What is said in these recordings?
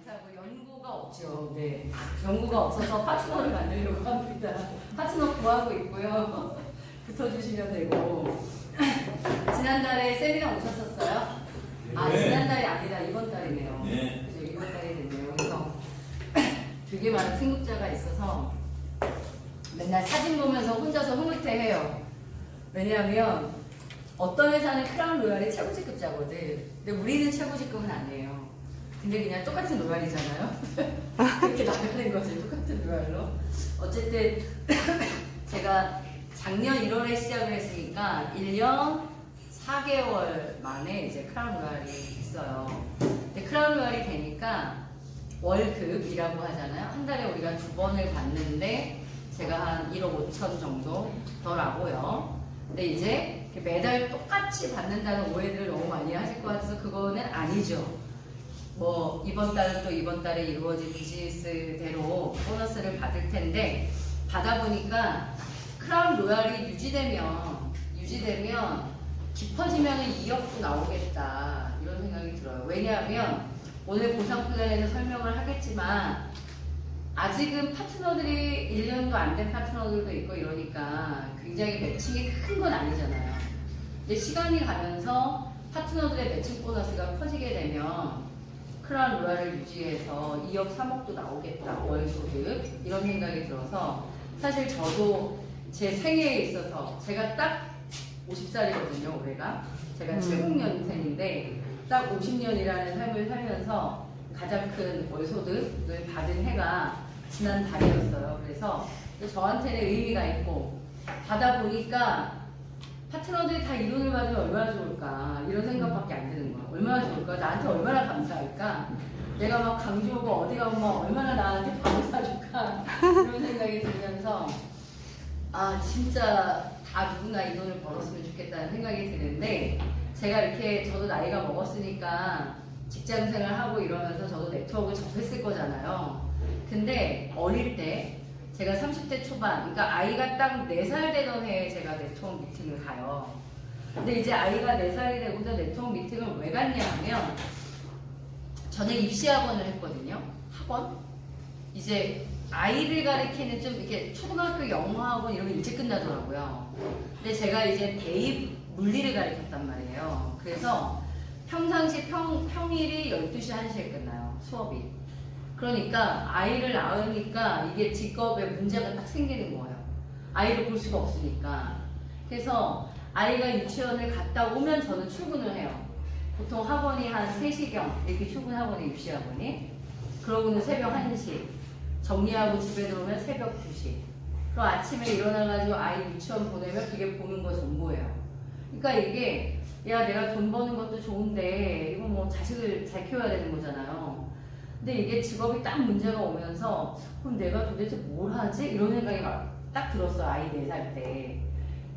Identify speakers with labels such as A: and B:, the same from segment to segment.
A: 못하고 연구가 없죠. 네. 연구가 없어서 파트너를 만들려고 합니다. 파트너 구하고 있고요. 붙어주시면 되고. 지난달에 세미나 오셨었어요? 아, 지난달이 아니라 이번 달이네요.
B: 네.
A: 그죠, 이번 달이 됐네요. 그래서 되게 많은 승급자가 있어서 맨날 사진 보면서 혼자서 흐뭇해해요. 왜냐하면 어떤 회사는 크라운 로얄이 최고직급자거든. 근데 우리는 최고직급은 아니에요. 근데 그냥 똑같은 로얄이잖아요. 그렇게 나가는 거지, 똑같은 로얄로. 어쨌든 제가 작년 1월에 시작을 했으니까 1년 4개월 만에 이제 크라운 로얄이 있어요. 근데 크라운 로얄이 되니까 월급이라고 하잖아요. 한 달에 우리가 2번을 받는데 제가 한 1억 5천 정도 더 나고요. 근데 이제 매달 똑같이 받는다는 오해들을 너무 많이 하실 것 같아서 그거는 아니죠. 뭐 이번 달은 또 이번 달에 이루어진 비즈니스대로 보너스를 받을 텐데 받아보니까 크라운 로얄이 유지되면 깊어지면 2억도 나오겠다 이런 생각이 들어요. 왜냐하면 오늘 보상 플랜에서 설명을 하겠지만 아직은 파트너들이 1년도 안 된 파트너들도 있고 이러니까 굉장히 매칭이 큰 건 아니잖아요. 근데 시간이 가면서 파트너들의 매칭 보너스가 커지게 되면 크라운 로얄을 유지해서 2억, 3억도 나오겠다, 월 소득 이런 생각이 들어서 사실 저도 제 생애에 있어서 제가 딱 50살이거든요, 올해가. 제가 70년생인데 딱 50년이라는 삶을 살면서 가장 큰 월 소득을 받은 해가 지난 달이었어요. 그래서 저한테는 의미가 있고 받아보니까 파트너들이 다 이 돈을 받으면 얼마나 좋을까 이런 생각밖에 안 드는 거야. 얼마나 좋을까? 나한테 얼마나 감사할까? 내가 막 강주 오고 어디 가면 막 얼마나 나한테 감사줄까? 이런 생각이 들면서 아 진짜 다 누구나 이 돈을 벌었으면 좋겠다는 생각이 드는데 제가 이렇게 저도 나이가 먹었으니까 직장생활 하고 이러면서 저도 네트워크 접했을 거잖아요. 근데 어릴 때 제가 30대 초반, 그러니까 아이가 딱 4살 되던 해에 제가 네트워크 미팅을 가요. 근데 이제 아이가 4살이 되고서 네트워크 미팅을 왜 갔냐 하면 저는 입시학원을 했거든요. 학원? 이제 아이를 가리키는 좀 이렇게 초등학교 영어학원 이런 게 일찍 끝나더라고요. 근데 제가 이제 대입 물리를 가르쳤단 말이에요. 그래서 평상시 평일이 12시 1시에 끝나요. 수업이. 그러니까 아이를 낳으니까 이게 직업에 문제가 딱 생기는 거예요. 아이를 볼 수가 없으니까. 그래서 아이가 유치원을 갔다 오면 저는 출근을 해요. 보통 학원이 한 3시경 이렇게 출근하거든요. 입시학원이. 그러고는 새벽 1시. 정리하고 집에 들어오면 새벽 2시. 그럼 아침에 일어나가지고 아이 유치원 보내면 그게 보는 거 전부예요. 그러니까 이게 야 내가 돈 버는 것도 좋은데 이거 뭐 자식을 잘 키워야 되는 거잖아요. 근데 이게 직업이 딱 문제가 오면서 그럼 내가 도대체 뭘 하지? 이런 생각이 막 딱 들었어요. 아이 4살 때.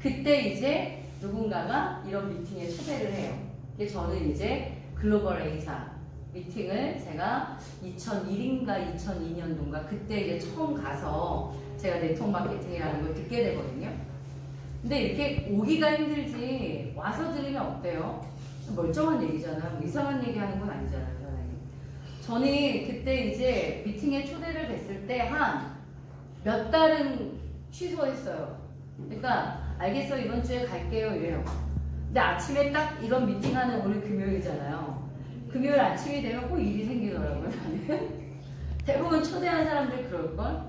A: 그때 이제 누군가가 이런 미팅에 초대를 해요. 저는 이제 글로벌 A사 미팅을 제가 2001인가 2002년도인가 그때 이제 처음 가서 제가 네트워크 마케팅이라는 걸 듣게 되거든요. 근데 이렇게 오기가 힘들지 와서 들으면 어때요? 멀쩡한 얘기잖아요. 뭐 이상한 얘기 하는 건 아니잖아요. 저는 그때 이제 미팅에 초대를 됐을 때 한 몇 달은 취소했어요. 그러니까 알겠어 이번 주에 갈게요 이래요. 근데 아침에 딱 이런 미팅하는 오늘 금요일이잖아요. 금요일 아침이 되면 꼭 일이 생기더라고요. 나는 대부분 초대한 사람들 그럴걸?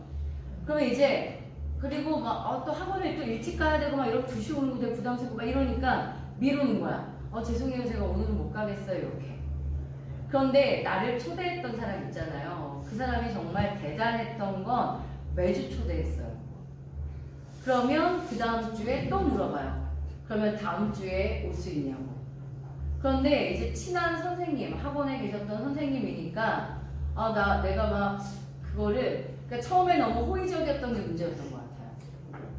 A: 그러면 이제 그리고 막 또 학원에 또 일찍 가야 되고 막 이렇게 2시 오는 거 되게 부담스럽고 막 이러니까 미루는 거야. 죄송해요 제가 오늘은 못 가겠어요 이렇게. 그런데 나를 초대했던 사람 있잖아요. 그 사람이 정말 대단했던 건 매주 초대했어요. 그러면 그 다음 주에 또 물어봐요. 그러면 다음 주에 올 수 있냐고. 그런데 이제 친한 선생님, 학원에 계셨던 선생님이니까 내가 막 그거를 그러니까 처음에 너무 호의적이었던 게 문제였던 것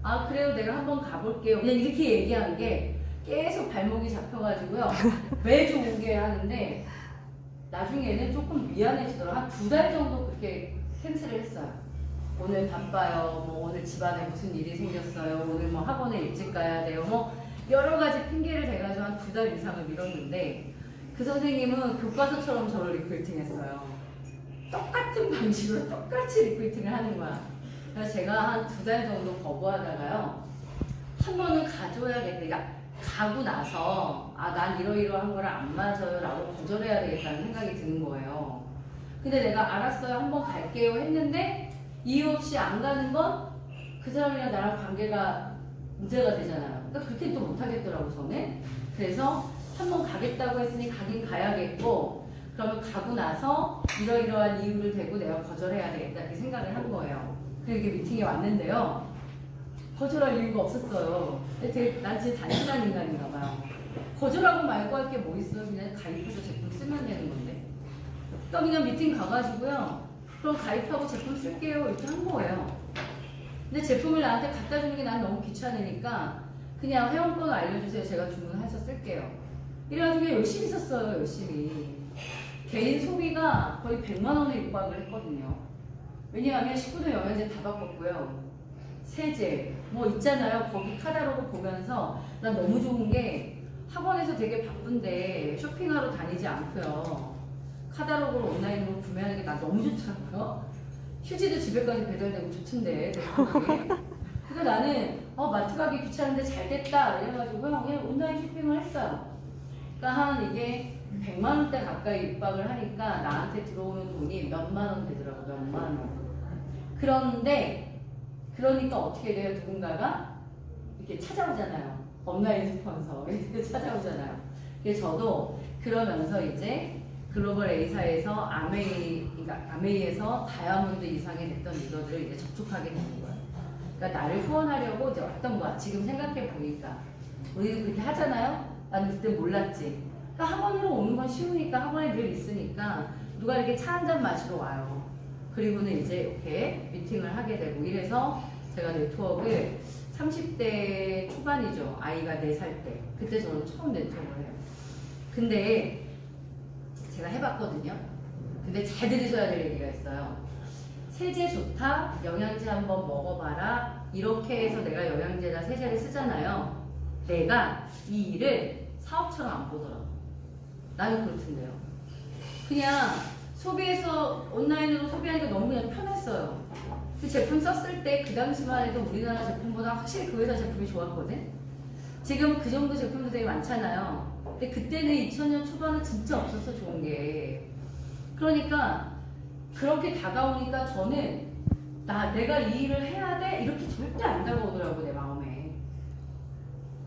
A: 같아요. 그래요 내가 한번 가볼게요. 그냥 이렇게 얘기한 게 계속 발목이 잡혀가지고요. 매주 오게 하는데 나중에는 조금 미안해지더라고요. 한 2달 정도 그렇게 캔슬을 했어요. 오늘 바빠요. 뭐 오늘 집안에 무슨 일이 생겼어요. 오늘 뭐 학원에 일찍 가야 돼요. 뭐 여러 가지 핑계를 대가지고 한 2달 이상을 미뤘는데 그 선생님은 교과서처럼 저를 리크루팅했어요. 똑같은 방식으로 똑같이 리크루팅을 하는 거야. 그래서 제가 한 2달 정도 거부하다가요. 한 번은 가줘야겠다. 그러니까 가고 나서 난 이러이러한 거랑 안 맞아요 라고 거절해야 되겠다는 생각이 드는 거예요. 근데 내가 알았어요. 한 번 갈게요 했는데 이유 없이 안 가는 건 그 사람이랑 나랑 관계가 문제가 되잖아요. 그러니까 그렇게 또 못하겠더라고 저는. 그래서 한 번 가겠다고 했으니 가긴 가야겠고 그러면 가고 나서 이러이러한 이유를 대고 내가 거절해야 되겠다 이렇게 생각을 한 거예요. 그래서 이렇게 미팅에 왔는데요. 거절할 이유가 없었어요. 난 진짜 단순한 인간인가 봐요. 거절하고 말고 할 게 뭐 있어요. 그냥 가입해서 제품 쓰면 되는 건데. 그러니까 그냥 미팅 가가지고요. 그럼 가입하고 제품 쓸게요 이렇게 한 거예요. 근데 제품을 나한테 갖다 주는 게 난 너무 귀찮으니까 그냥 회원번호 알려주세요. 제가 주문해서 쓸게요. 이래가지고 열심히 썼어요. 열심히. 개인 소비가 거의 100만 원에 육박을 했거든요. 왜냐하면 19도 영양제 다 바꿨고요. 세제 뭐 있잖아요. 거기 카탈로그 보면서 난 너무 좋은 게 학원에서 되게 바쁜데 쇼핑하러 다니지 않고요. 카탈로그로 온라인으로 구매하는 게 난 너무 좋더라고요. 휴지도 집에까지 배달되고 좋던데. 그래서 나는 마트 가기 귀찮은데 잘 됐다 이래가지고 그냥 온라인 쇼핑을 했어요. 그러니까 한 이게 100만 원대 가까이 육박을 하니까 나한테 들어오는 돈이 몇만 원 되더라고. 몇만 원. 그런데 그러니까 어떻게 돼요? 누군가가 이렇게 찾아오잖아요. 온라인 스폰서 이렇게 찾아오잖아요. 그래서 저도 그러면서 이제 글로벌 A사에서 그러니까 아메이에서 다이아몬드 이상이 됐던 리더들을 이제 접촉하게 되는 거예요. 그러니까 나를 후원하려고 이제 왔던 거야. 지금 생각해 보니까 우리도 그렇게 하잖아요. 난 그때 몰랐지. 그러니까 학원으로 오는 건 쉬우니까 학원에 늘 있으니까 누가 이렇게 차 한 잔 마시러 와요. 그리고는 이제 이렇게 미팅을 하게 되고 이래서 제가 네트워크를 30대 초반이죠. 아이가 4살 때. 그때 저는 처음 네트워크를 해요. 근데 제가 해봤거든요. 근데 잘 들으셔야 될 얘기가 있어요. 세제 좋다, 영양제 한번 먹어봐라. 이렇게 해서 내가 영양제나 세제를 쓰잖아요. 내가 이 일을 사업처럼 안 보더라고. 나는 그렇던데요. 그냥 소비해서 온라인으로 소비하니까 너무 그냥 편했어요. 그 제품 썼을 때 그 당시만 해도 우리나라 제품보다 확실히 그 회사 제품이 좋았거든. 지금은 그 정도 제품도 되게 많잖아요. 근데 그때는 2000년 초반은 진짜 없었어 좋은 게. 그러니까 그렇게 다가오니까 저는 내가 이 일을 해야 돼 이렇게 절대 안 다가오더라고 내 마음에.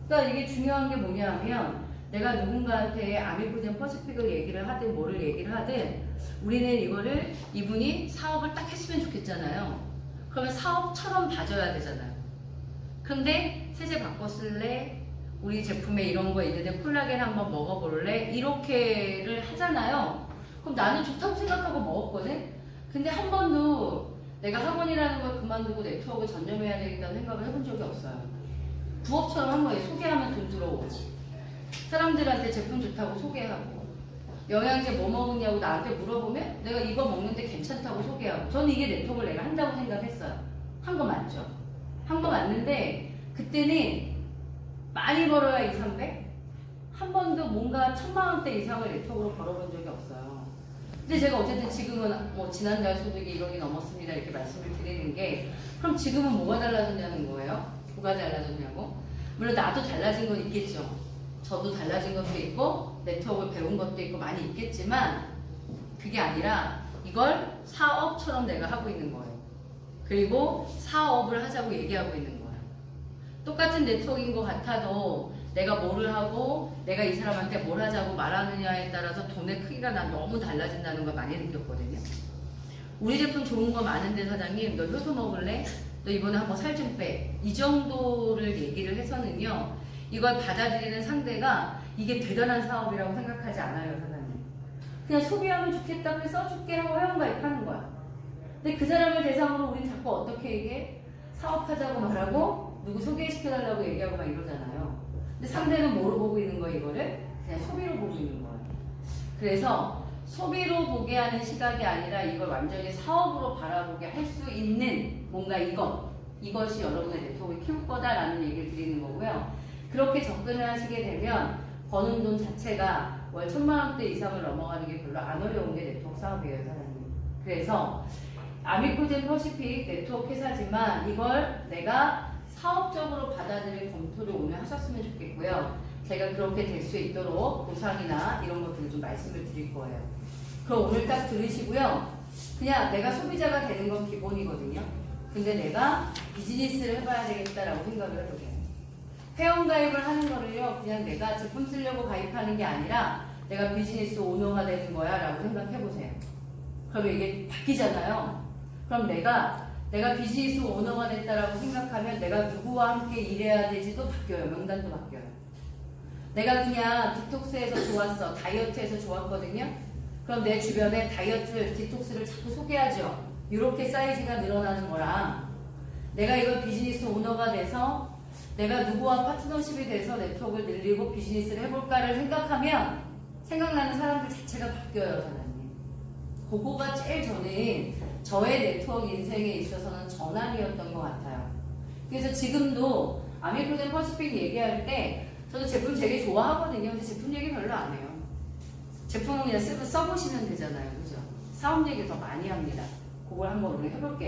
A: 그러니까 이게 중요한 게 뭐냐면 내가 누군가한테 아미코젠 퍼시픽을 얘기를 하든 뭐를 얘기를 하든 우리는 이분이 사업을 딱 했으면 좋겠잖아요. 그러면 사업처럼 봐줘야 되잖아요. 근데 세제 바꿨을래? 우리 제품에 이런 거 있는데 콜라겐 한번 먹어볼래? 이렇게를 하잖아요. 그럼 나는 좋다고 생각하고 먹었거든? 근데 한 번도 내가 학원이라는 걸 그만두고 네트워크 전념해야 되겠다는 생각을 해본 적이 없어요. 부업처럼 한 거예요. 소개하면 돈 들어오고 사람들한테 제품 좋다고 소개하고 영양제 뭐 먹느냐고 나한테 물어보면 내가 이거 먹는데 괜찮다고 소개하고 저는 이게 네트워크를 내가 한다고 생각했어요. 한 거 맞죠? 한 거 맞는데 그때는 많이 벌어야 2, 300? 한 번도 뭔가 1000만 원대 이상을 네트워크로 벌어본 적이 없어요. 근데 제가 어쨌든 지금은 뭐 지난달 소득이 1억이 넘었습니다 이렇게 말씀을 드리는 게 그럼 지금은 뭐가 달라졌냐는 거예요? 뭐가 달라졌냐고? 물론 나도 달라진 건 있겠죠. 저도 달라진 것도 있고 네트워크를 배운 것도 있고 많이 있겠지만 그게 아니라 이걸 사업처럼 내가 하고 있는 거예요. 그리고 사업을 하자고 얘기하고 있는 거예요. 똑같은 네트워크인 것 같아도 내가 뭐를 하고 내가 이 사람한테 뭘 하자고 말하느냐에 따라서 돈의 크기가 난 너무 달라진다는 걸 많이 느꼈거든요. 우리 제품 좋은 거 많은데 사장님 너 효소 먹을래? 너 이번에 한번 살 좀 빼. 이 정도를 얘기를 해서는요. 이걸 받아들이는 상대가 이게 대단한 사업이라고 생각하지 않아요. 사장님. 그냥 소비하면 좋겠다 그래 써줄게 하고 회원가입하는 거야. 근데 그 사람을 대상으로 우린 자꾸 어떻게 얘기해? 사업하자고 말하고 누구 소개시켜달라고 얘기하고 막 이러잖아요. 근데 상대는 뭐로 보고 있는 거예요? 이거를? 그냥 소비로 보고 있는 거예요. 그래서 소비로 보게 하는 시각이 아니라 이걸 완전히 사업으로 바라보게 할 수 있는 뭔가 이것이 여러분의 네트워크를 키울 거다라는 얘기를 드리는 거고요. 그렇게 접근을 하시게 되면 버는 돈 자체가 월 1000만 원대 이상을 넘어가는 게 별로 안 어려운 게 네트워크 사업이에요, 사장님. 그래서 아미코젠 퍼시픽 네트워크 회사지만 이걸 내가 사업적으로 받아들일 검토를 오늘 하셨으면 좋겠고요. 제가 그렇게 될 수 있도록 보상이나 이런 것들을 좀 말씀을 드릴 거예요. 그럼 오늘 딱 들으시고요. 그냥 내가 소비자가 되는 건 기본이거든요. 근데 내가 비즈니스를 해봐야 되겠다라고 생각을 해보세요. 회원가입을 하는 거를요, 그냥 내가 제품 쓰려고 가입하는 게 아니라 내가 비즈니스 오너가 되는 거야 라고 생각해보세요. 그러면 이게 바뀌잖아요. 그럼 내가 비즈니스 오너가 됐다라고 생각하면 내가 누구와 함께 일해야 될지도 바뀌어요. 명단도 바뀌어요. 내가 그냥 디톡스에서 좋았어. 다이어트에서 좋았거든요. 그럼 내 주변에 다이어트, 디톡스를 자꾸 소개하죠. 이렇게 사이즈가 늘어나는 거랑 내가 이걸 비즈니스 오너가 돼서 내가 누구와 파트너십이 돼서 네트워크를 늘리고 비즈니스를 해볼까를 생각하면 생각나는 사람들 자체가 바뀌어요, 사장님. 그거가 제일 저는 저의 네트워크 인생에 있어서는 전환이었던 것 같아요. 그래서 지금도 아미코젠 퍼시픽 얘기할 때 저도 제품 되게 좋아하거든요. 근데 제품 얘기 별로 안 해요. 제품은 그냥 써보시면 되잖아요. 그죠? 사업 얘기 더 많이 합니다. 그걸 한번 오늘 해볼게요.